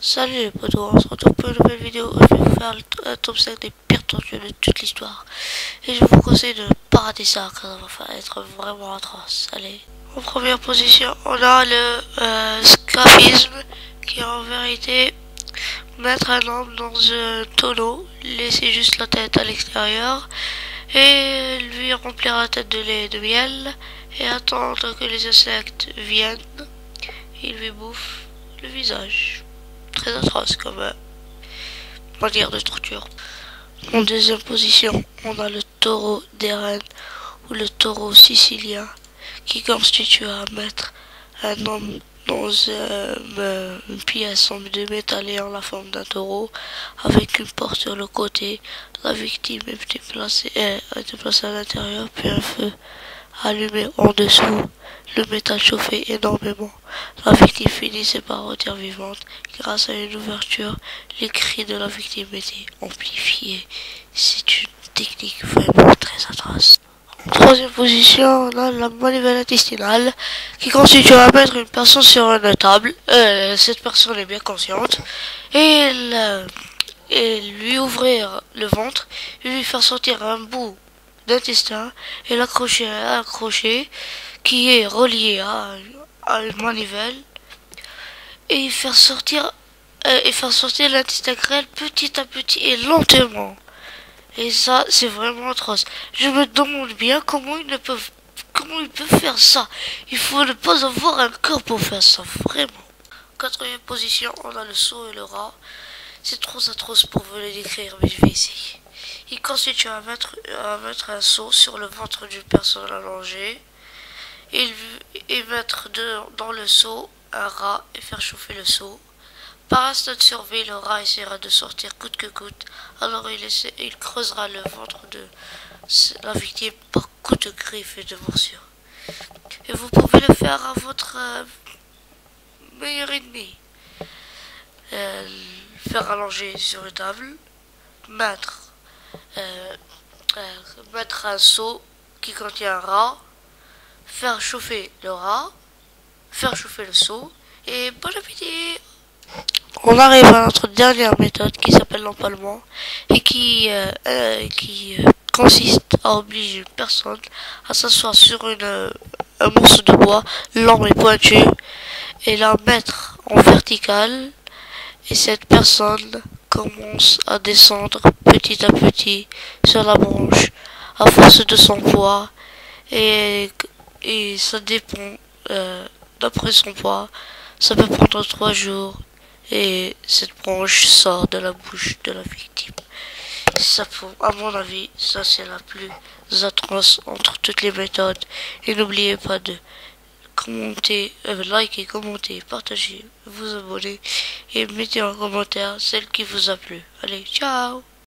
Salut les potos, on se retrouve pour une nouvelle vidéo où je vais vous faire un top 5 des pires tortues de toute l'histoire. Et je vous conseille de ne pas rater ça car ça va être vraiment atroce. Allez. En première position, on a le scaphisme qui est en vérité mettre un homme dans un tonneau, laisser juste la tête à l'extérieur et lui remplir la tête de lait et de miel et attendre que les insectes viennent et lui bouffent le visage. Très atroce comme manière de torture. En deuxième position, on a le taureau d'airain ou le taureau sicilien qui constitue à mettre un homme dans une pièce de métal ayant la forme d'un taureau avec une porte sur le côté. La victime est déplacée à l'intérieur puis un feu allumé en dessous. Le métal chauffait énormément. La victime finissait par rôtir vivante. Grâce à une ouverture, les cris de la victime étaient amplifiés. C'est une technique vraiment très atroce. En troisième position, on a la manivelle intestinale qui consiste à mettre une personne sur une table. Cette personne est bien consciente et lui ouvrir le ventre et lui faire sortir un bout d'intestin et l'accrocher à un crochet qui est relié à une manivelle et faire sortir l'intestin grêle petit à petit et lentement. Et ça, c'est vraiment atroce. Je me demande bien comment ils peuvent faire ça. Il faut ne pas avoir un corps pour faire ça, vraiment. Quatrième position, on a le sot et le rat. C'est trop atroce pour vous le décrire, mais je vais essayer. Il constitue à mettre un seau sur le ventre d'une personne allongée et mettre dans le seau un rat et faire chauffer le seau. Par instinct de survie, le rat essaiera de sortir coûte que coûte, alors il creusera le ventre de la victime par coups de griffes et de morsures. Et vous pouvez le faire à votre meilleur ennemi. Faire allonger sur une table, mettre un seau qui contient un rat, faire chauffer le rat, faire chauffer le seau, et bon appétit! On arrive à notre dernière méthode qui s'appelle l'empalement et qui consiste à obliger une personne à s'asseoir sur un morceau de bois lent et pointu et la mettre en verticale. Et cette personne commence à descendre petit à petit sur la branche à force de son poids et ça dépend d'après son poids. Ça peut prendre 3 jours et cette branche sort de la bouche de la victime. Ça, à mon avis, ça c'est la plus atroce entre toutes les méthodes. Et n'oubliez pas de commenter, liker, commenter, partager, vous abonner et mettez en commentaire celle qui vous a plu. Allez, ciao!